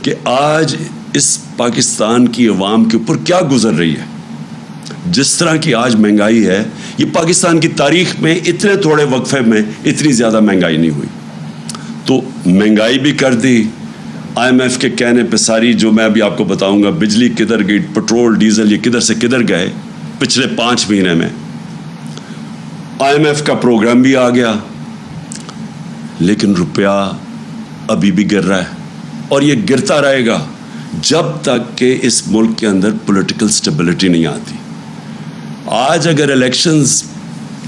کہ آج اس پاکستان کی عوام کے اوپر کیا گزر رہی ہے. جس طرح کی آج مہنگائی ہے, یہ پاکستان کی تاریخ میں اتنے تھوڑے وقفے میں اتنی زیادہ مہنگائی نہیں ہوئی. تو مہنگائی بھی کر دی, آئی ایم ایف کے کہنے پہ ساری, جو میں ابھی آپ کو بتاؤں گا, بجلی کدھر گئی, پٹرول ڈیزل یہ کدھر سے کدھر گئے پچھلے 5 مہینے میں. آئی ایم ایف کا پروگرام بھی آ گیا, لیکن روپیہ ابھی بھی گر رہا ہے اور یہ گرتا رہے گا جب تک کہ اس ملک کے اندر پولیٹیکل سٹیبلٹی نہیں آتی. آج اگر الیکشنز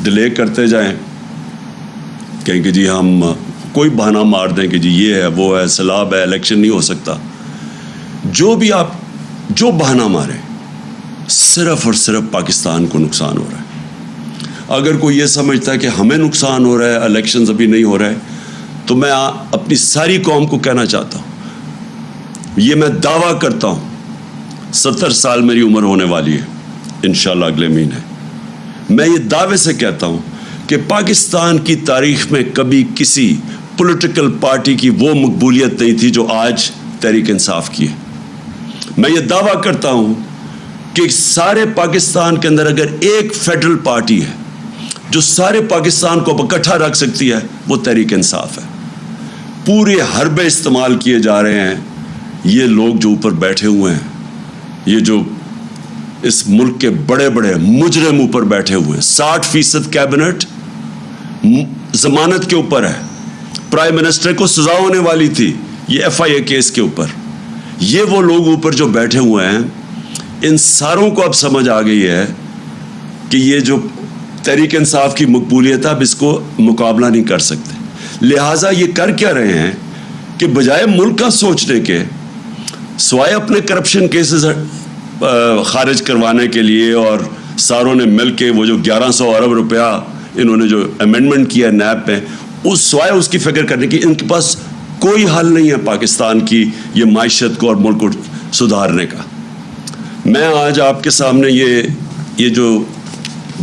ڈیلے کرتے جائیں, کہیں کہ جی ہم کوئی بہانہ مار دیں کہ جی یہ ہے وہ ہے سیلاب ہے الیکشن نہیں ہو سکتا, جو بھی آپ جو بہانہ ماریں صرف اور صرف پاکستان کو نقصان ہو رہا ہے. اگر کوئی یہ سمجھتا ہے کہ ہمیں نقصان ہو رہا ہے, الیکشنز ابھی نہیں ہو رہے, تو میں اپنی ساری قوم کو کہنا چاہتا ہوں, یہ میں دعویٰ کرتا ہوں, 70 سال میری عمر ہونے والی ہے انشاءاللہ اگلے مہینے. میں یہ دعوے سے کہتا ہوں کہ پاکستان کی تاریخ میں کبھی کسی پولیٹیکل پارٹی کی وہ مقبولیت نہیں تھی جو آج تحریک انصاف کی ہے. میں یہ دعویٰ کرتا ہوں کہ سارے پاکستان کے اندر اگر ایک فیڈرل پارٹی ہے جو سارے پاکستان کو اکٹھا رکھ سکتی ہے, وہ تحریک انصاف ہے. پورے حربے استعمال کیے جا رہے ہیں یہ لوگ جو اوپر بیٹھے ہوئے ہیں, یہ جو اس ملک کے بڑے بڑے مجرم اوپر بیٹھے ہوئے ہیں. 60% کیبنٹ ضمانت کے اوپر ہے, پرائم منسٹر کو سزا ہونے والی تھی یہ FIA کیس کے اوپر. یہ وہ لوگ اوپر جو بیٹھے ہوئے ہیں, ان ساروں کو اب سمجھ آ گئی ہے کہ یہ جو تحریک انصاف کی مقبولیت ہے اب اس کو مقابلہ نہیں کر سکتے. لہٰذا یہ کر کیا رہے ہیں کہ بجائے ملک کا سوچنے کے, سوائے اپنے کرپشن کیسز خارج کروانے کے لیے, اور ساروں نے مل کے وہ جو 1100 ارب روپیہ انہوں نے جو امینڈمنٹ کیا ہے نیب پہ, اس سوائے اس کی فکر کرنے کی ان کے پاس کوئی حل نہیں ہے پاکستان کی یہ معیشت کو اور ملک کو سدھارنے کا. میں آج آپ کے سامنے یہ جو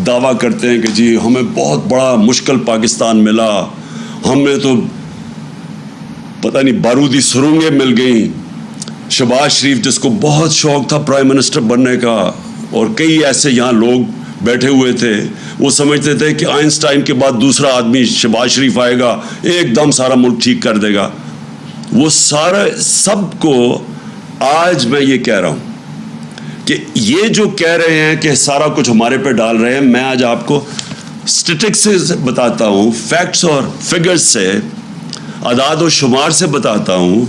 دعویٰ کرتے ہیں کہ جی ہمیں بہت بڑا مشکل پاکستان ملا, ہمیں تو پتہ نہیں بارودی سرنگیں مل گئیں. شہباز شریف جس کو بہت شوق تھا پرائم منسٹر بننے کا, اور کئی ایسے یہاں لوگ بیٹھے ہوئے تھے, وہ سمجھتے تھے کہ آئنسٹائن کے بعد دوسرا آدمی شہباز شریف آئے گا, ایک دم سارا ملک ٹھیک کر دے گا. وہ سارا سب کو آج میں یہ کہہ رہا ہوں کہ یہ جو کہہ رہے ہیں کہ سارا کچھ ہمارے پہ ڈال رہے ہیں, میں آج آپ کو اسٹیٹکس سے بتاتا ہوں, فیکٹس اور فگرز سے, اعداد و شمار سے بتاتا ہوں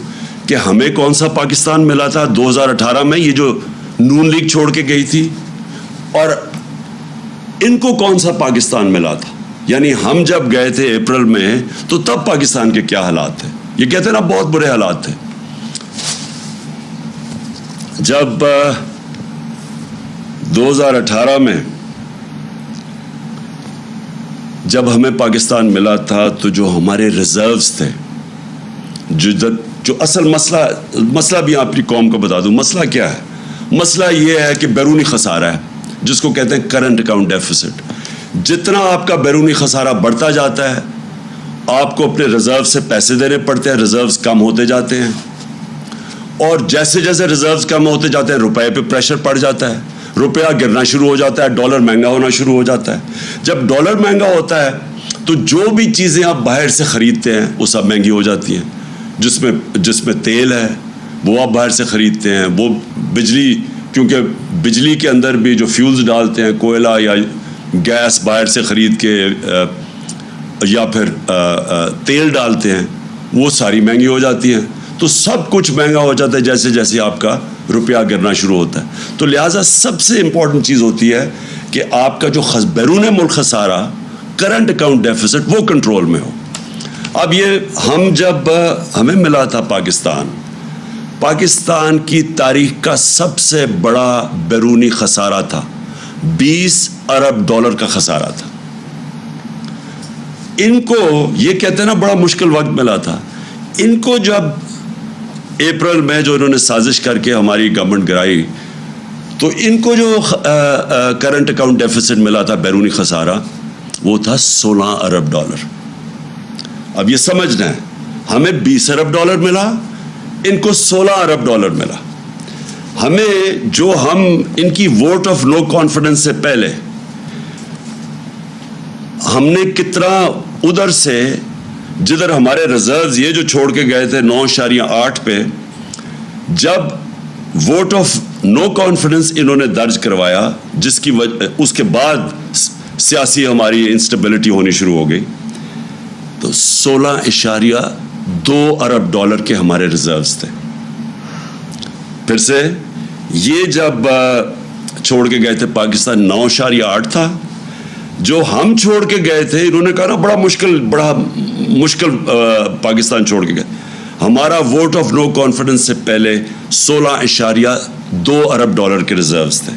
کہ ہمیں کون سا پاکستان ملا تھا 2018 میں, یہ جو نون لیگ چھوڑ کے گئی تھی, اور ان کو کون سا پاکستان ملا تھا. یعنی ہم جب گئے تھے اپریل میں تو تب پاکستان کے کیا حالات تھے. یہ کہتے ہیں نا بہت برے حالات تھے. جب 2018 میں جب ہمیں پاکستان ملا تھا تو جو ہمارے ریزروز تھے, جو اصل مسئلہ بھی اپنی قوم کو بتا دوں, مسئلہ کیا ہے. مسئلہ یہ ہے کہ بیرونی خسارہ ہے جس کو کہتے ہیں کرنٹ اکاؤنٹ ڈیفیسٹ. جتنا آپ کا بیرونی خسارہ بڑھتا جاتا ہے آپ کو اپنے ریزرو سے پیسے دینے پڑتے ہیں, ریزروز کم ہوتے جاتے ہیں, اور جیسے جیسے ریزروز کم ہوتے جاتے ہیں روپے پہ پریشر پڑ جاتا ہے, روپیہ گرنا شروع ہو جاتا ہے, ڈالر مہنگا ہونا شروع ہو جاتا ہے. جب ڈالر مہنگا ہوتا ہے تو جو بھی چیزیں آپ باہر سے خریدتے ہیں وہ سب مہنگی ہو جاتی ہیں. جس میں تیل ہے وہ آپ باہر سے خریدتے ہیں, وہ بجلی, کیونکہ بجلی کے اندر بھی جو فیولز ڈالتے ہیں, کوئلہ یا گیس باہر سے خرید کے یا پھر تیل ڈالتے ہیں, وہ ساری مہنگی ہو جاتی ہیں. تو سب کچھ مہنگا ہو جاتا ہے جیسے جیسے آپ کا روپیہ گرنا شروع ہوتا ہے. تو لہٰذا سب سے امپورٹنٹ چیز ہوتی ہے کہ آپ کا جو بیرون ملک خسارہ کرنٹ اکاؤنٹ ڈیفیسٹ وہ کنٹرول میں ہو. اب یہ جب ہمیں ملا تھا پاکستان کی تاریخ کا سب سے بڑا بیرونی خسارہ تھا, 20 ارب ڈالر کا خسارہ تھا. ان کو یہ کہتے ہیں نا بڑا مشکل وقت ملا تھا. ان کو جب اپریل میں جو انہوں نے سازش کر کے ہماری گورنمنٹ گرائی, تو ان کو جو کرنٹ اکاؤنٹ ڈیفیسٹ ملا تھا بیرونی خسارہ وہ تھا 16 ارب ڈالر. اب یہ سمجھنا ہے, ہمیں 20 ارب ڈالر ملا, ان کو $16 ارب ملا. ہمیں جو ہم ان کی ووٹ آف نو کانفیڈنس سے پہلے ہم نے کتنا ادھر سے جدھر ہمارے ریزروز یہ جو چھوڑ کے گئے تھے 9.8 پہ، جب ووٹ آف نو کانفیڈنس انہوں نے درج کروایا، جس کی اس کے بعد سیاسی ہماری انسٹیبلٹی ہونی شروع ہو گئی، تو $16.2 ارب کے ہمارے ریزروز تھے. پھر سے یہ جب چھوڑ کے گئے تھے پاکستان 9.8 تھا. جو ہم چھوڑ کے گئے تھے انہوں نے کہا نا بڑا مشکل پاکستان چھوڑ کے گئے. ہمارا ووٹ آف نو کانفیڈنس سے پہلے $16.2 ارب کے ریزروز تھے.